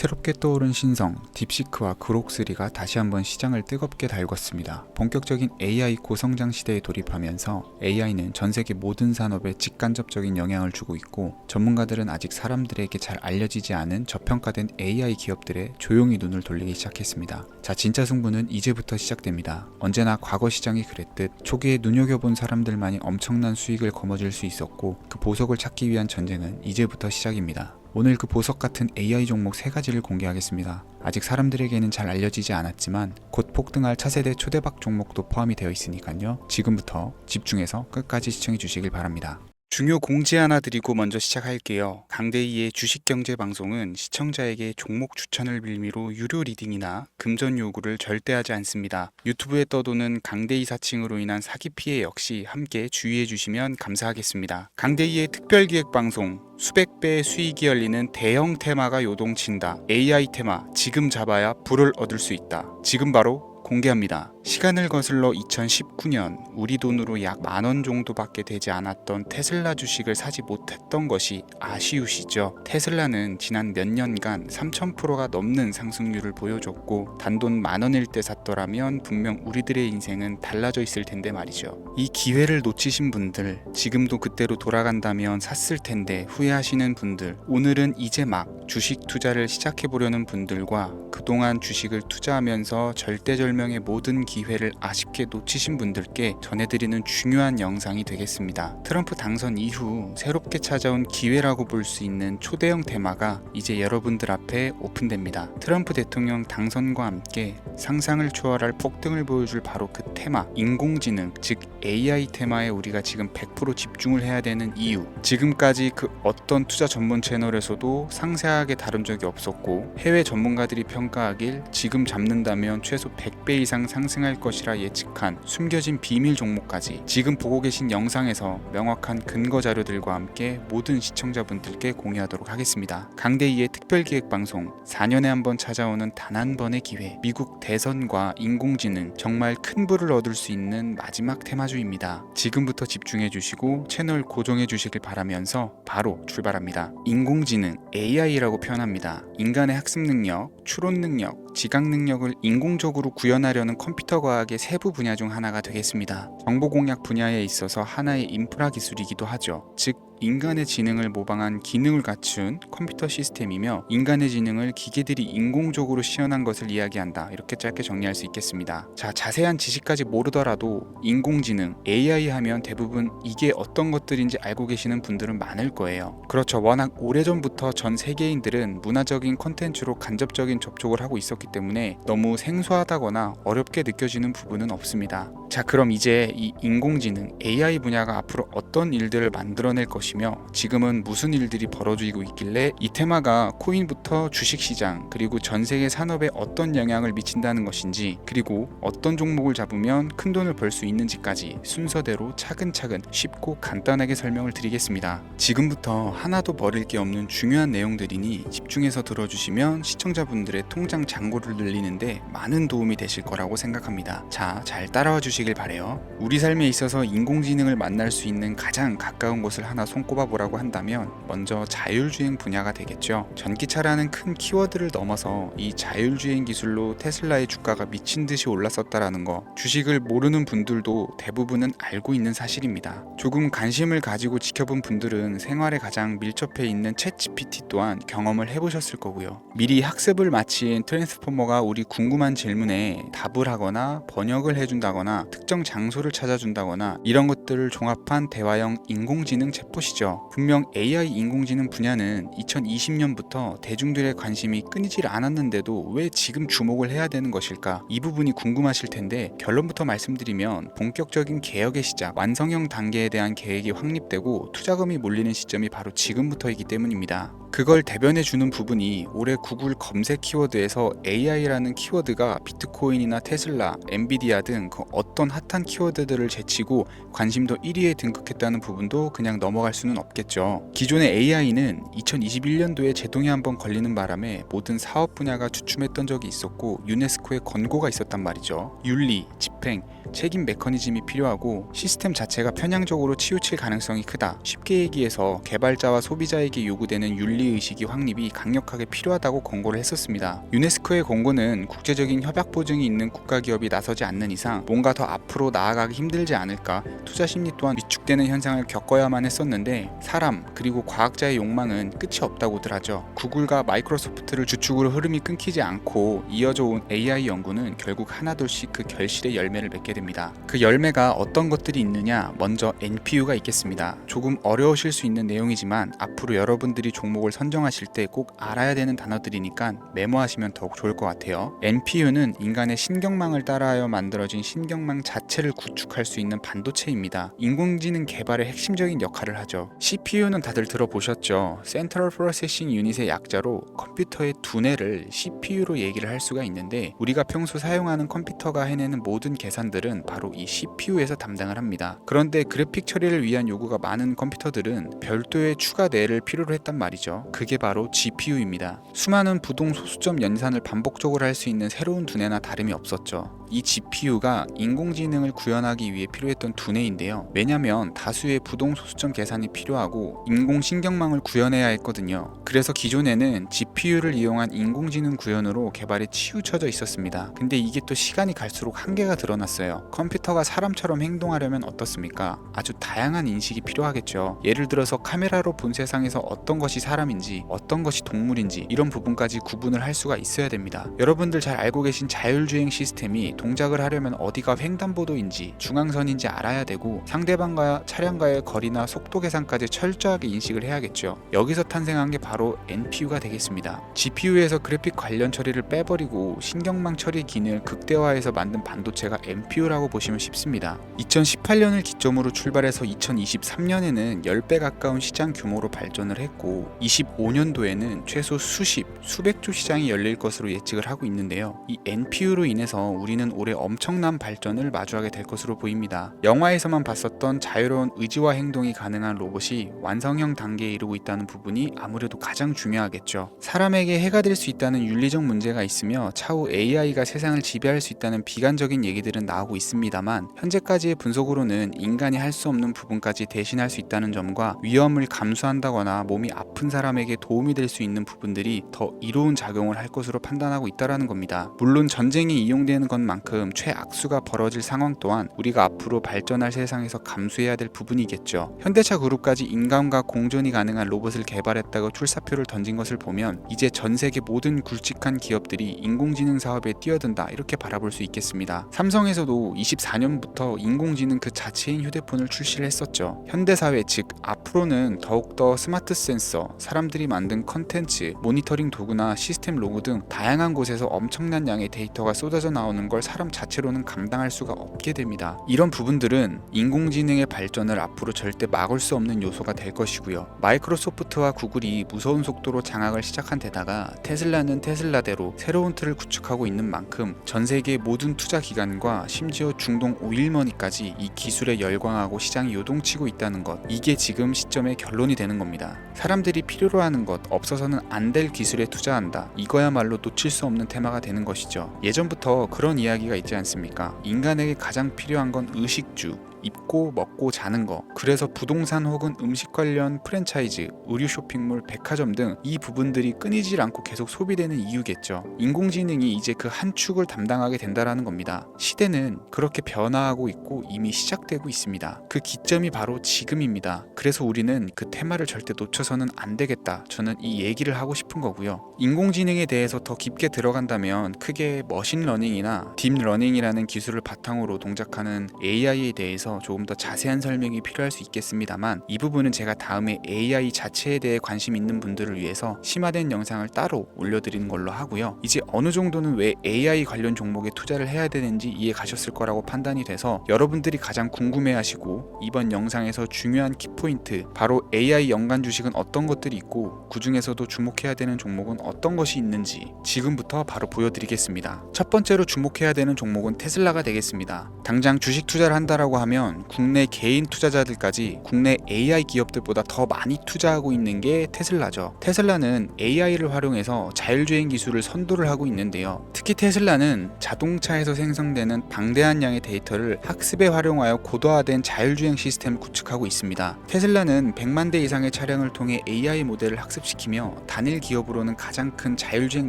새롭게 떠오른 신성, 딥시크와 그록3가 다시 한번 시장을 뜨겁게 달궜습니다. 본격적인 AI 고성장 시대에 돌입하면서 AI는 전 세계 모든 산업에 직간접적인 영향을 주고 있고, 전문가들은 아직 사람들에게 잘 알려지지 않은 저평가된 AI 기업들에 조용히 눈을 돌리기 시작했습니다. 자, 진짜 승부는 이제부터 시작됩니다. 언제나 과거 시장이 그랬듯 초기에 눈여겨본 사람들만이 엄청난 수익을 거머쥘 수 있었고, 그 보석을 찾기 위한 전쟁은 이제부터 시작입니다. 오늘 그 보석 같은 AI 종목 3가지를 공개하겠습니다. 아직 사람들에게는 잘 알려지지 않았지만 곧 폭등할 차세대 초대박 종목도 포함이 되어 있으니까요. 지금부터 집중해서 끝까지 시청해 주시길 바랍니다. 중요 공지 하나 드리고 먼저 시작할게요. 강대희의 주식경제 방송은 시청자에게 종목 추천을 빌미로 유료 리딩이나 금전 요구를 절대 하지 않습니다. 유튜브에 떠도는 강대희 사칭으로 인한 사기 피해 역시 함께 주의해 주시면 감사하겠습니다. 강대희의 특별기획 방송, 수백 배의 수익이 열리는 대형 테마가 요동친다. AI 테마 지금 잡아야 불을 얻을 수 있다. 지금 바로 공개합니다. 시간을 거슬러 2019년 우리 돈으로 약 10,000원 정도밖에 되지 않았던 테슬라 주식을 사지 못했던 것이 아쉬우시죠? 테슬라는 지난 몇 년간 3000%가 넘는 상승률을 보여줬고, 단돈 10,000원일 때 샀더라면 분명 우리들의 인생은 달라져 있을 텐데 말이죠. 이 기회를 놓치신 분들, 지금도 그때로 돌아간다면 샀을 텐데 후회하시는 분들, 오늘은 이제 막 주식 투자를 시작해보려는 분들과 그동안 주식을 투자하면서 절대절명의 모든 기회를 아쉽게 놓치신 분들께 전해드리는 중요한 영상이 되겠습니다. 트럼프 당선 이후 새롭게 찾아온 기회라고 볼 수 있는 초대형 테마가 이제 여러분들 앞에 오픈됩니다. 트럼프 대통령 당선과 함께 상상을 초월할 폭등을 보여줄 바로 그 테마, 인공지능, 즉 AI 테마에 우리가 지금 100% 집중을 해야 되는 이유, 지금까지 그 어떤 투자 전문 채널에서도 상세하게 다룬 적이 없었고, 해외 전문가들이 평가하길 지금 잡는다면 최소 100배 이상 상승할 것이라 예측한 숨겨진 비밀 종목까지 지금 보고 계신 영상에서 명확한 근거 자료들과 함께 모든 시청자분들께 공유하도록 하겠습니다. 강대희의 특별기획방송, 4년에 한 번 찾아오는 단 한 번의 기회, 미국 대선과 인공지능, 정말 큰 부를 얻을 수 있는 마지막 테마주입니다. 지금부터 집중해 주시고 채널 고정해 주시길 바라면서 바로 출발합니다. 인공지능, AI라고 표현합니다. 인간의 학습 능력, 추론 능력, 지각 능력을 인공적으로 구현하려는 컴퓨터 과학의 세부 분야 중 하나가 되겠습니다. 정보 공략 분야에 있어서 하나의 인프라 기술이기도 하죠. 즉 인간의 지능을 모방한 기능을 갖춘 컴퓨터 시스템이며, 인간의 지능을 기계들이 인공적으로 시연한 것을 이야기한다. 이렇게 짧게 정리할 수 있겠습니다. 자, 자세한 지식까지 모르더라도 인공지능, AI 하면 대부분 이게 어떤 것들인지 알고 계시는 분들은 많을 거예요. 그렇죠. 워낙 오래전부터 전 세계인들은 문화적인 콘텐츠로 간접적인 접촉을 하고 있었기 때문에 너무 생소하다거나 어렵게 느껴지는 부분은 없습니다. 자, 그럼 이제 이 인공지능, AI 분야가 앞으로 어떤 일들을 만들어낼 것이며 지금은 무슨 일들이 벌어지고 있길래 이 테마가 코인부터 주식시장 그리고 전 세계 산업에 어떤 영향을 미친다는 것인지, 그리고 어떤 종목을 잡으면 큰 돈을 벌 수 있는지까지 순서대로 차근차근 쉽고 간단하게 설명을 드리겠습니다. 지금부터 하나도 버릴 게 없는 중요한 내용들이니 집중해서 들어주시면 시청자분들의 통장 잔고를 늘리는데 많은 도움이 되실 거라고 생각합니다. 자, 잘 따라와 주시길 바래요. 우리 삶에 있어서 인공지능을 만날 수 있는 가장 가까운 곳을 하나 손꼽아 보라고 한다면 먼저 자율주행 분야가 되겠죠. 전기차라는 큰 키워드를 넘어서 이 자율주행 기술로 테슬라의 주가가 미친 듯이 올랐었다라는 거, 주식을 모르는 분들도 대부분은 알고 있는 사실입니다. 조금 관심을 가지고 지켜본 분들은 생활에 가장 밀접해 있는 챗GPT 또한 경험을 해보셨을 거고요. 미리 학습을 마친 트랜스포머가 우리 궁금한 질문에 답을 하거나 번역을 해준다거나 특정 장소를 찾아준다거나 이런 것들을 종합한 대화형 인공지능 챗봇이죠. 분명 AI 인공지능 분야는 2020년부터 대중들의 관심이 끊이질 않았는데도 왜 지금 주목을 해야 되는 것일까? 이 부분이 궁금하실 텐데, 결론부터 말씀드리면 본격적인 개혁의 시작, 완성형 단계에 대한 계획이 확립되고 투자금이 몰리는 시점이 바로 지금부터이기 때문입니다. 그걸 대변해주는 부분이 올해 구글 검색 키워드에서 AI라는 키워드가 비트코인이나 테슬라, 엔비디아 등 그 어떤 핫한 키워드들을 제치고 관심도 1위에 등극했다는 부분도 그냥 넘어갈 수는 없겠죠. 기존의 AI는 2021년도에 제동이 한번 걸리는 바람에 모든 사업 분야가 주춤했던 적이 있었고, 유네스코의 권고가 있었단 말이죠. 윤리, 집행, 책임 메커니즘이 필요하고 시스템 자체가 편향적으로 치우칠 가능성이 크다. 쉽게 얘기해서 개발자와 소비자에게 요구되는 윤리 윤리의식이 확립이 강력하게 필요하다고 권고를 했었습니다. 유네스코의 권고는 국제적인 협약 보증이 있는 국가기업이 나서지 않는 이상 뭔가 더 앞으로 나아가기 힘들지 않을까, 투자 심리 또한 위축되는 현상을 겪어야만 했었는데 사람 그리고 과학자의 욕망은 끝이 없다고들 하죠. 구글과 마이크로소프트를 주축으로 흐름이 끊기지 않고 이어져 온 AI 연구는 결국 하나둘씩 그 결실의 열매를 맺게 됩니다. 그 열매가 어떤 것들이 있느냐, 먼저 NPU가 있겠습니다. 조금 어려우실 수 있는 내용이지만 앞으로 여러분들이 종목을 선정하실 때 꼭 알아야 되는 단어들이니까 메모하시면 더욱 좋을 것 같아요. NPU는 인간의 신경망을 따라하여 만들어진 신경망 자체를 구축할 수 있는 반도체입니다. 인공지능 개발의 핵심적인 역할을 하죠. CPU는 다들 들어보셨죠? Central Processing Unit의 약자로 컴퓨터의 두뇌를 CPU로 얘기를 할 수가 있는데, 우리가 평소 사용하는 컴퓨터가 해내는 모든 계산들은 바로 이 CPU에서 담당을 합니다. 그런데 그래픽 처리를 위한 요구가 많은 컴퓨터들은 별도의 추가 뇌를 필요로 했단 말이죠. 그게 바로 GPU입니다. 수많은 부동 소수점 연산을 반복적으로 할 수 있는 새로운 두뇌나 다름이 없었죠. 이 GPU가 인공지능을 구현하기 위해 필요했던 두뇌인데요. 왜냐면 다수의 부동 소수점 계산이 필요하고 인공신경망을 구현해야 했거든요. 그래서 기존에는 GPU를 이용한 인공지능 구현으로 개발에 치우쳐져 있었습니다. 근데 이게 또 시간이 갈수록 한계가 드러났어요. 컴퓨터가 사람처럼 행동하려면 어떻습니까? 아주 다양한 인식이 필요하겠죠. 예를 들어서 카메라로 본 세상에서 어떤 것이 사람인지 어떤 것이 동물인지 이런 부분까지 구분을 할 수가 있어야 됩니다. 여러분들 잘 알고 계신 자율주행 시스템이 동작을 하려면 어디가 횡단보도인지 중앙선인지 알아야 되고, 상대방과 차량과의 거리나 속도 계산까지 철저하게 인식을 해야겠죠. 여기서 탄생한 게 바로 NPU가 되겠습니다. GPU에서 그래픽 관련 처리를 빼버리고 신경망 처리 기능을 극대화해서 만든 반도체가 NPU라고 보시면 쉽습니다. 2018년을 기점으로 출발해서 2023년에는 10배 가까운 시장 규모로 발전을 했고 25년도에는 최소 수백조 시장이 열릴 것으로 예측을 하고 있는데요. 이 NPU로 인해서 우리는 올해 엄청난 발전을 마주하게 될 것으로 보입니다. 영화에서만 봤었던 자유로운 의지와 행동이 가능한 로봇이 완성형 단계에 이르고 있다는 부분이 아무래도 가장 중요하겠죠. 사람에게 해가 될 수 있다는 윤리적 문제가 있으며 차후 AI가 세상을 지배할 수 있다는 비관적인 얘기들은 나오고 있습니다만, 현재까지의 분석으로는 인간이 할 수 없는 부분까지 대신할 수 있다는 점과 위험을 감수한다거나 몸이 아픈 사람에게 도움이 될 수 있는 부분들이 더 이로운 작용을 할 것으로 판단하고 있다는 겁니다. 물론 전쟁이 이용되는 것만큼 최악수가 벌어질 상황 또한 우리가 앞으로 발전할 세상에서 감수해야 될 부분이겠죠. 현대차 그룹까지 인간과 공존이 가능한 로봇을 개발했다고 출사표를 던진 것을 보면 이제 전 세계 모든 굵직한 기업들이 인공지능 사업에 뛰어든다, 이렇게 바라볼 수 있겠습니다. 삼성에서도 24년부터 인공지능 그 자체인 휴대폰을 출시를 했었죠. 현대사회 즉 앞으로는 더욱더 스마트 센서, 사람들이 만든 컨텐츠, 모니터링 도구나 시스템 로고 등 다양한 곳에서 엄청난 양의 데이터가 쏟아져 나오는 걸 사람 자체로는 감당할 수가 없게 됩니다. 이런 부분들은 인공지능의 발전을 앞으로 절대 막을 수 없는 요소가 될 것이고요. 마이크로소프트와 구글이 무서운 속도로 장악을 시작한 데다가 테슬라는 테슬라대로 새로운 틀을 구축하고 있는 만큼 전 세계 모든 투자 기관과 심지어 중동 오일머니까지 이 기술에 열광하고 시장이 요동치고 있다는 것, 이게 지금 시점의 결론이 되는 겁니다. 사람들이 필요로 하는 것, 없어서는 안 될 기술에 투자한다, 이거야말로 놓칠 수 없는 테마가 되는 것이죠. 예전부터 그런 이야기가 있지 않습니까? 인간에게 가장 필요한 건 의식주, 입고 먹고 자는 거. 그래서 부동산 혹은 음식 관련 프랜차이즈, 의류 쇼핑몰, 백화점 등 이 부분들이 끊이질 않고 계속 소비되는 이유겠죠. 인공지능이 이제 그 한 축을 담당하게 된다라는 겁니다. 시대는 그렇게 변화하고 있고 이미 시작되고 있습니다. 그 기점이 바로 지금입니다. 그래서 우리는 그 테마를 절대 놓쳐서는 안 되겠다, 저는 이 얘기를 하고 싶은 거고요. 인공지능에 대해서 더 깊게 들어간다면 크게 머신러닝이나 딥러닝이라는 기술을 바탕으로 동작하는 AI에 대해서 조금 더 자세한 설명이 필요할 수 있겠습니다만, 이 부분은 제가 다음에 AI 자체에 대해 관심 있는 분들을 위해서 심화된 영상을 따로 올려드리는 걸로 하고요. 이제 어느 정도는 왜 AI 관련 종목에 투자를 해야 되는지 이해 가셨을 거라고 판단이 돼서 여러분들이 가장 궁금해하시고 이번 영상에서 중요한 키포인트, 바로 AI 연관 주식은 어떤 것들이 있고 그 중에서도 주목해야 되는 종목은 어떤 것이 있는지 지금부터 바로 보여드리겠습니다. 첫 번째로 주목해야 되는 종목은 테슬라가 되겠습니다. 당장 주식 투자를 한다라고 하면 따지면 국내 개인 투자자들까지 국내 AI 기업들보다 더 많이 투자하고 있는 게 테슬라죠. 테슬라는 AI를 활용해서 자율주행 기술을 선도를 하고 있는데요. 특히 테슬라는 자동차에서 생성되는 방대한 양의 데이터를 학습에 활용하여 고도화된 자율주행 시스템을 구축하고 있습니다. 테슬라는 100만 대 이상의 차량을 통해 AI 모델을 학습시키며 단일 기업으로는 가장 큰 자율주행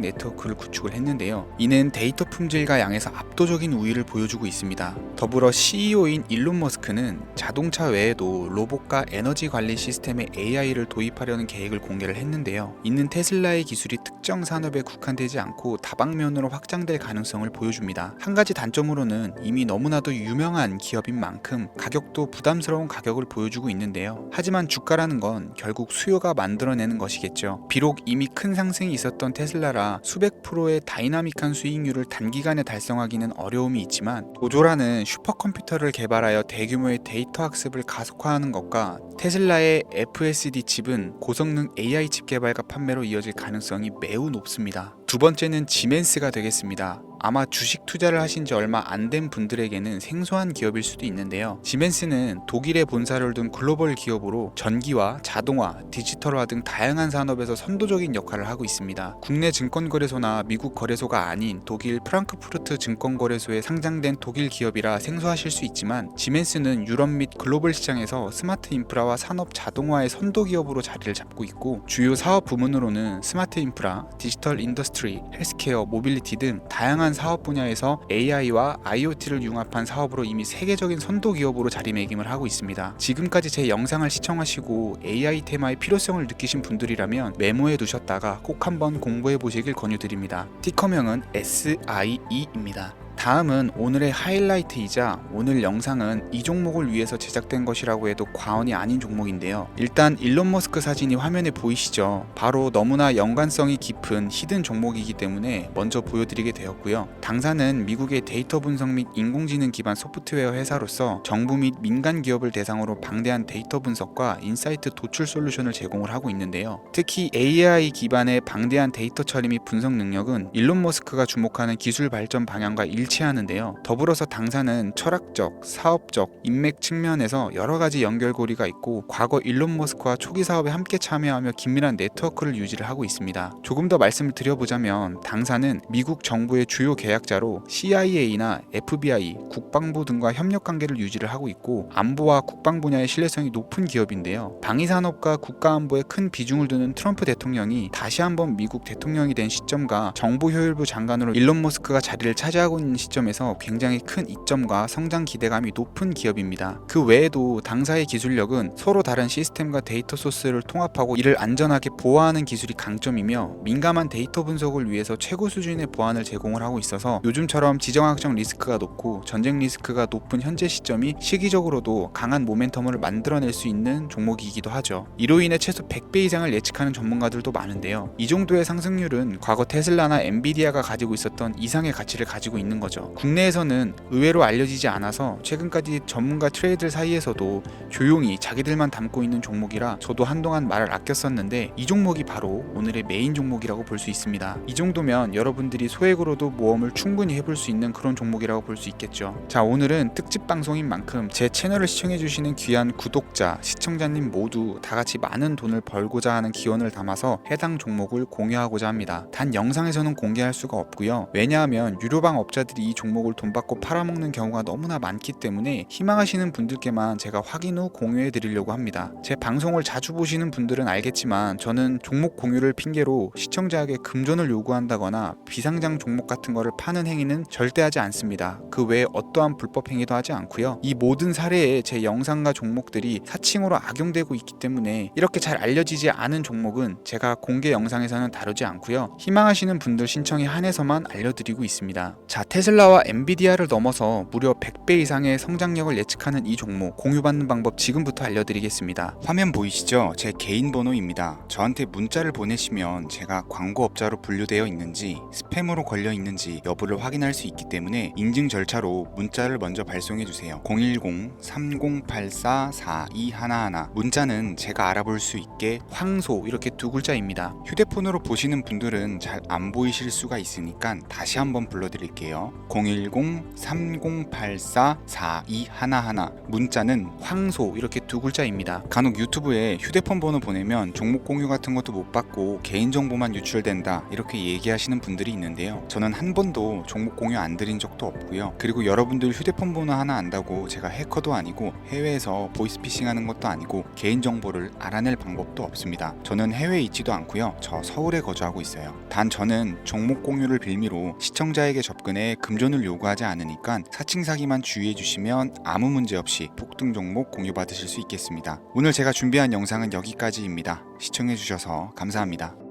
네트워크를 구축을 했는데요. 이는 데이터 품질과 양에서 압도적인 우위를 보여주고 있습니다. 더불어 CEO인 일론 머스크는 자동차 외에도 로봇과 에너지 관리 시스템에 AI를 도입하려는 계획을 공개를 했는데요. 이는 테슬라의 기술이 특정 산업에 국한되지 않고 다방면으로 확장될 가능성을 보여줍니다. 한 가지 단점으로는 이미 너무나도 유명한 기업인 만큼 가격도 부담스러운 가격을 보여주고 있는데요. 하지만 주가라는 건 결국 수요가 만들어내는 것이겠죠. 비록 이미 큰 상승이 있었던 테슬라라 수백 프로의 다이나믹한 수익률을 단기간에 달성하기는 어려움이 있지만 도조라는 슈퍼컴퓨터를 개발하여 대규모의 데이터 학습을 가속화하는 것과 테슬라의 FSD 칩은 고성능 AI 칩 개발과 판매로 이어질 가능성이 매우 높습니다. 두 번째는 지멘스가 되겠습니다. 아마 주식 투자를 하신 지 얼마 안 된 분들에게는 생소한 기업일 수도 있는데요. 지멘스는 독일에 본사를 둔 글로벌 기업으로 전기와 자동화, 디지털화 등 다양한 산업에서 선도적인 역할을 하고 있습니다. 국내 증권거래소나 미국 거래소가 아닌 독일 프랑크푸르트 증권거래소에 상장된 독일 기업이라 생소하실 수 있지만 지멘스는 유럽 및 글로벌 시장에서 스마트 인프라와 산업 자동화의 선도 기업으로 자리를 잡고 있고 주요 사업 부문으로는 스마트 인프라, 디지털 인더스트리, 헬스케어, 모빌리티 등 다양한 사업 분야에서 AI와 IoT를 융합한 사업으로 이미 세계적인 선도 기업으로 자리매김을 하고 있습니다. 지금까지 제 영상을 시청하시고 AI 테마의 필요성을 느끼신 분들이라면 메모해 두셨다가 꼭 한번 공부해 보시길 권유드립니다. 티커명은 SIE입니다. 다음은 오늘의 하이라이트이자 오늘 영상은 이 종목을 위해서 제작된 것이라고 해도 과언이 아닌 종목인데요. 일단 일론 머스크 사진이 화면에 보이시죠? 바로 너무나 연관성이 깊은 히든 종목이기 때문에 먼저 보여드리게 되었고요. 당사는 미국의 데이터 분석 및 인공지능 기반 소프트웨어 회사로서 정부 및 민간 기업을 대상으로 방대한 데이터 분석과 인사이트 도출 솔루션을 제공을 하고 있는데요. 특히 AI 기반의 방대한 데이터 처리 및 분석 능력은 일론 머스크가 주목하는 기술 발전 방향과 일치하는데요. 더불어서 당사는 철학적, 사업적, 인맥 측면에서 여러 가지 연결고리가 있고 과거 일론 머스크와 초기 사업에 함께 참여하며 긴밀한 네트워크를 유지를 하고 있습니다. 조금 더 말씀을 드려보자면 당사는 미국 정부의 주요 계약자로 CIA나 FBI, 국방부 등과 협력 관계를 유지를 하고 있고 안보와 국방 분야의 신뢰성이 높은 기업인데요. 방위산업과 국가안보에 큰 비중을 두는 트럼프 대통령이 다시 한번 미국 대통령이 된 시점과 정보효율부 장관으로 일론 머스크가 자리를 차지하고 있는 시점에서 굉장히 큰 이점과 성장 기대감이 높은 기업입니다. 그 외에도 당사의 기술력은 서로 다른 시스템과 데이터 소스를 통합하고 이를 안전하게 보호하는 기술이 강점이며 민감한 데이터 분석을 위해서 최고 수준의 보안을 제공을 하고 있어서 요즘처럼 지정학적 리스크가 높고 전쟁 리스크가 높은 현재 시점이 시기적으로도 강한 모멘텀을 만들어낼 수 있는 종목이기도 하죠. 이로 인해 최소 100배 이상을 예측하는 전문가들도 많은데요. 이 정도의 상승률은 과거 테슬라나 엔비디아가 가지고 있었던 이상의 가치를 가지고 있는 거죠. 국내에서는 의외로 알려지지 않아서 최근까지 전문가 트레이더 사이에서도 조용히 자기들만 담고 있는 종목이라 저도 한동안 말을 아꼈었는데 이 종목이 바로 오늘의 메인 종목이라고 볼 수 있습니다. 이 정도면 여러분들이 소액으로도 모험을 충분히 해볼 수 있는 그런 종목이라고 볼 수 있겠죠. 자, 오늘은 특집 방송인 만큼 제 채널을 시청해주시는 귀한 구독자, 시청자님 모두 다같이 많은 돈을 벌고자 하는 기원을 담아서 해당 종목을 공유하고자 합니다. 단 영상에서는 공개할 수가 없고요. 왜냐하면 유료방 업자들이 이 종목을 돈 받고 팔아먹는 경우가 너무나 많기 때문에 희망하시는 분들께만 제가 확인 후 공유해 드리려고 합니다. 제 방송을 자주 보시는 분들은 알겠지만 저는 종목 공유를 핑계로 시청자에게 금전을 요구한다거나 비상장 종목 같은 거를 파는 행위는 절대 하지 않습니다. 그 외에 어떠한 불법 행위도 하지 않고요. 이 모든 사례에 제 영상과 종목들이 사칭으로 악용되고 있기 때문에 이렇게 잘 알려지지 않은 종목은 제가 공개 영상에서는 다루지 않고요. 희망하시는 분들 신청에 한해서만 알려드리고 있습니다. 자, 테슬라와 엔비디아를 넘어서 무려 100배 이상의 성장력을 예측하는 이 종목 공유받는 방법 지금부터 알려드리겠습니다. 화면 보이시죠? 제 개인 번호입니다. 저한테 문자를 보내시면 제가 광고업자로 분류되어 있는지 스팸으로 걸려 있는지 여부를 확인할 수 있기 때문에 인증 절차로 문자를 먼저 발송해주세요. 010-3084-4211 문자는 제가 알아볼 수 있게 황소 이렇게 두 글자입니다. 휴대폰으로 보시는 분들은 잘 안 보이실 수가 있으니까 다시 한번 불러드릴게요. 주세요. 010-3084-4211 문자는 황소 이렇게 두 글자입니다. 간혹 유튜브에 휴대폰 번호 보내면 종목 공유 같은 것도 못 받고 개인정보만 유출된다 이렇게 얘기하시는 분들이 있는데요. 저는 한 번도 종목 공유 안 드린 적도 없고요. 그리고 여러분들 휴대폰 번호 하나 안다고 제가 해커도 아니고 해외에서 보이스피싱 하는 것도 아니고 개인정보를 알아낼 방법도 없습니다. 저는 해외에 있지도 않고요. 저 서울에 거주하고 있어요. 단 저는 종목 공유를 빌미로 시청자에게 접근해 금전을 요구하지 않으니까 사칭 사기만 주의해 주시면 아무 문제 없이 폭등 종목 공유 받으실 수 있겠습니다. 오늘 제가 준비한 영상은 여기까지입니다. 시청해 주셔서 감사합니다.